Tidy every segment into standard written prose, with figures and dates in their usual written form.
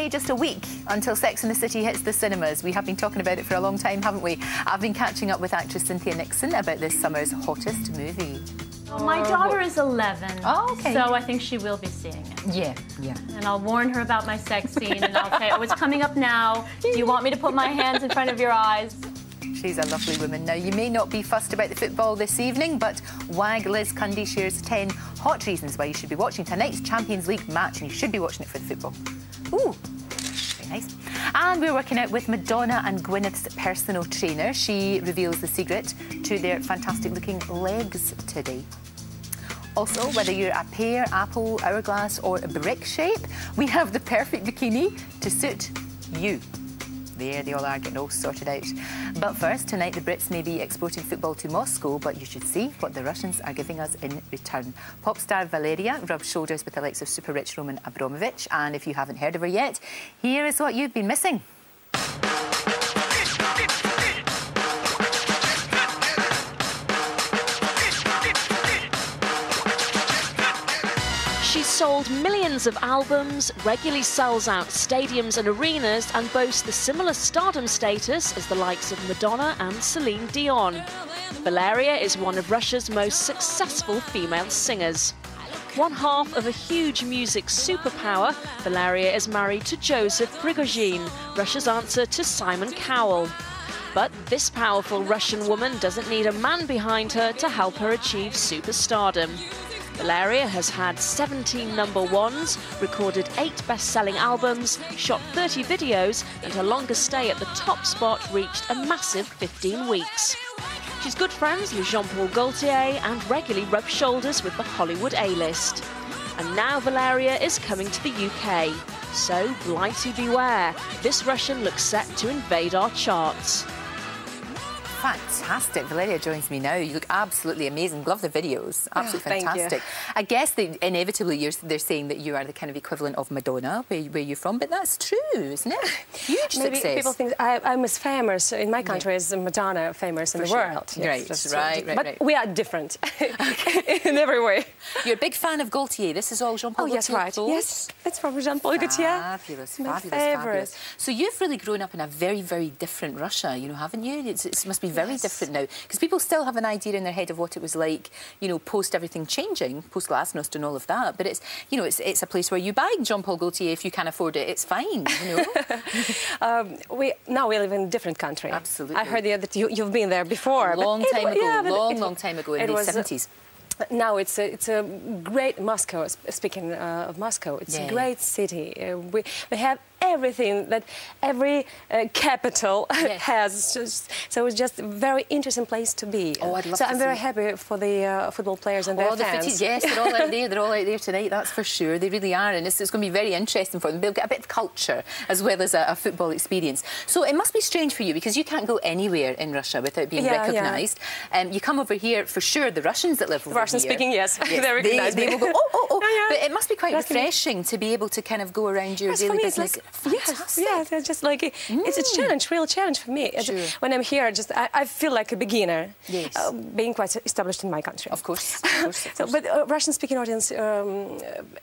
Today, just a week until Sex and the City hits the cinemas. We have been talking about it for a long time, haven't we? I've been catching up with actress Cynthia Nixon about this summer's hottest movie. Well, my daughter is 11, okay. So I think she will be seeing it. Yeah. And I'll warn her about my sex scene, and I'll say, oh, it's coming up now. Do you want me to put my hands in front of your eyes? She's a lovely woman. Now, you may not be fussed about the football this evening, but WAG Liz Cundy shares 10 hot reasons why you should be watching tonight's Champions League match, and you should be watching it for the football. Ooh, very nice. And we're working out with Madonna and Gwyneth's personal trainer. She reveals the secret to their fantastic-looking legs today. Also, whether you're a pear, apple, hourglass or a brick shape, we have the perfect bikini to suit you. There they all are, getting all sorted out. But first, tonight the Brits may be exporting football to Moscow, but you should see what the Russians are giving us in return. Pop star Valeriya rubs shoulders with the likes of super-rich Roman Abramovich, and if you haven't heard of her yet, here is what you've been missing. She's sold millions of albums, regularly sells out stadiums and arenas, and boasts the similar stardom status as the likes of Madonna and Celine Dion. Valeriya is one of Russia's most successful female singers. One half of a huge music superpower, Valeriya is married to Joseph Prigozhin, Russia's answer to Simon Cowell. But this powerful Russian woman doesn't need a man behind her to help her achieve superstardom. Valeriya has had 17 #1s, recorded 8 best-selling albums, shot 30 videos, and her longest stay at the top spot reached a massive 15 weeks. She's good friends with Jean-Paul Gaultier and regularly rubs shoulders with the Hollywood A-list. And now Valeriya is coming to the UK. So, blighty beware. This Russian looks set to invade our charts. Fantastic. Valeriya joins me now. You look absolutely amazing. Love the videos. Absolutely fantastic. I guess that inevitably they're saying that you are the kind of equivalent of Madonna, where you're from, but that's true, isn't it? Huge Maybe success. People think I'm as famous in my country as Madonna famous in the world. Yes, right. Right. But we are different in every way. You're a big fan of Gaultier. This is all Jean-Paul Gaultier. Yes, right. Yes, it's from Jean-Paul Gaultier. Fabulous. So you've really grown up in a very, very different Russia, you know, haven't you? It must be very different now, because people still have an idea in their head of what it was like, you know, post everything changing, post Glasnost and all of that. But it's, you know, it's a place where you buy Jean-Paul Gaultier if you can afford it. It's fine, you know. Now we live in a different country. Absolutely. I heard that you've been there before. Long time ago, long time ago, in the 70s. Now it's a great Moscow. Speaking of Moscow, it's a great city. We have everything that every capital has. So it's just a very interesting place to be. Oh, I'd love so to I'm very happy for the football players and their fans. Yes, they're all out there. They're all out there tonight. That's for sure. They really are, and it's going to be very interesting for them. They'll get a bit of culture as well as a football experience. So it must be strange for you, because you can't go anywhere in Russia without being recognised. You come over here, for sure. The Russians that live over here, Russian-speaking, yes, they recognise me. They will go, But it must be quite refreshing to be able to kind of go around your daily business. Yes, it's just like it's a challenge, real challenge for me. Sure. When I'm here, I feel like a beginner, being quite established in my country. Of course. But Russian-speaking audience,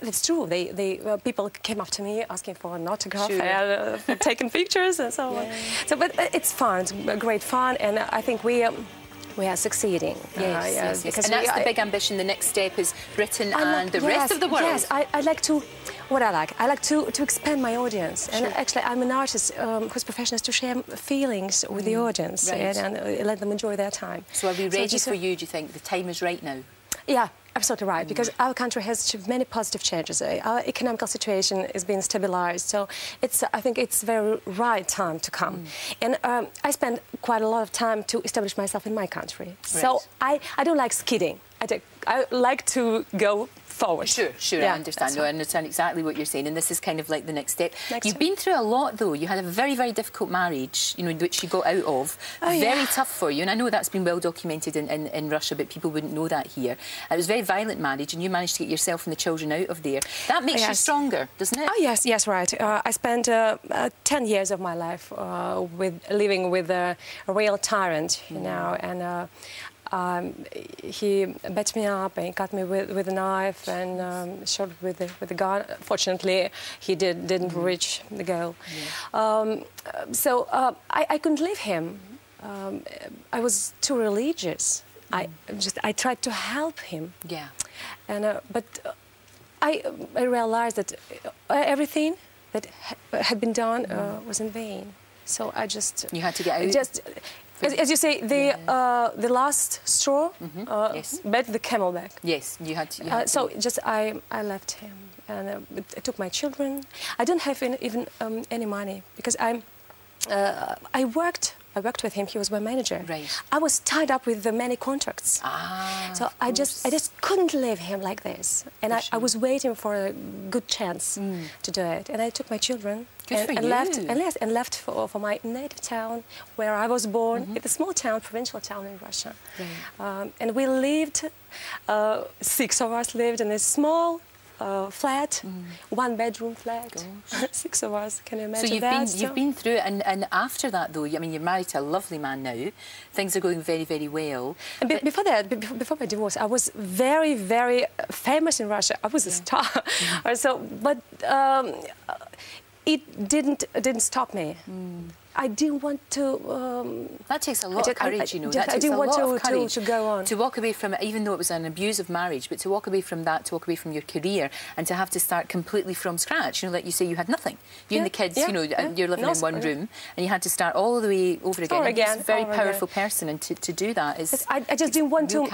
it's true. People came up to me asking for an autograph, for taking pictures and so on. So, but it's fun. It's great fun, and I think we are succeeding. Yes. And that's the big ambition. The next step is Britain and the rest of the world. Yes, I like to. What I like to expand my audience. And actually, I'm an artist whose profession is to share feelings with the audience and let them enjoy their time. So are we ready for you? Do you think the time is right now? Yeah. Absolutely right, because our country has many positive changes. Our economical situation is being stabilised, so I think it's the very right time to come. And I spend quite a lot of time to establish myself in my country. So I don't like skidding. I like to go forward. Sure, I understand. No, I understand exactly what you're saying, and this is kind of like the next step. You've been through a lot, though. You had a very, very difficult marriage, you know, which you got out of. Very tough for you, and I know that's been well documented in Russia, but people wouldn't know that here. It was a very violent marriage, and you managed to get yourself and the children out of there. That makes you stronger, doesn't it? Oh, yes, right. I spent 10 years of my life living with a real tyrant, you know, and he beat me up and cut me with a knife and shot with a gun. Fortunately, he didn't reach the goal. Yeah. So I couldn't leave him. I was too religious. I tried to help him. Yeah. And but I realized that everything that had been done was in vain. So I just... You had to get out? As you say, the last straw yes. bet the camel back. Yes, you had to. So just I left him, and I took my children. I don't have even any money because I worked with him. He was my manager. Right. I was tied up with the many contracts. So I just couldn't leave him like this. And I was waiting for a good chance to do it. And I took my children and left for my native town where I was born. It's a small town, provincial town in Russia. Right. And we lived, 6 of us lived in a small flat, 1-bedroom flat. 6 of us, can you imagine so you've been through it, and after that though, I mean, you're married to a lovely man now, things are going very, very well. And before that, before my divorce, I was very, very famous in Russia. I was a star. So, but it didn't stop me. I didn't want to... that takes a lot of courage, you know. I didn't want to go on. To walk away from it, even though it was an abusive marriage, but to walk away from that, to walk away from your career, and to have to start completely from scratch. You know, like you say, you had nothing. You and the kids, you know, you're living in one room, and you had to start all the way over again. You're a very powerful person, and to do that is... I just didn't want to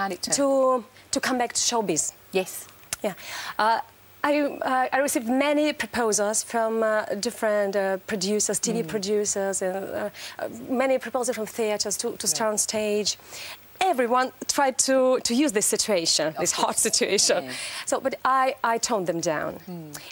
come back to showbiz. Yes. Yeah. I received many proposals from different producers, TV producers, and many proposals from theatres to star on stage. Everyone tried to use this situation, this hot situation. Yeah. So, but I toned them down.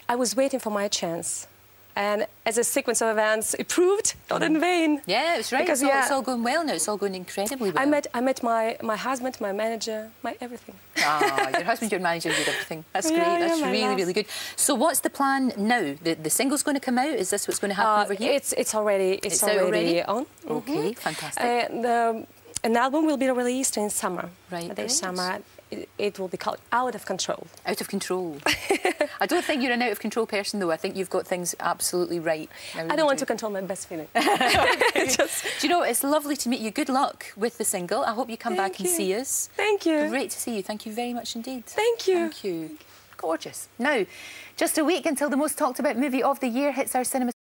I was waiting for my chance. And as a sequence of events, it proved not in vain. Yeah, it's right. Because it's all going well now. It's all going incredibly well. I met my husband, my manager, my everything. Your husband, your manager, your everything. That's great. That's really, really good. So what's the plan now? The single's going to come out? Is this what's going to happen over here? It's already on. Okay, fantastic. An album will be released in summer. Right. This summer. It will be called Out of Control. Out of Control. I don't think you're an out-of-control person, though. I think you've got things absolutely right. I don't want to control my best feeling. Do you know, it's lovely to meet you. Good luck with the single. I hope you come back and see us. Thank you. Great to see you. Thank you very much indeed. Thank you. Thank you. Gorgeous. Now, just a week until the most talked about movie of the year hits our cinemas.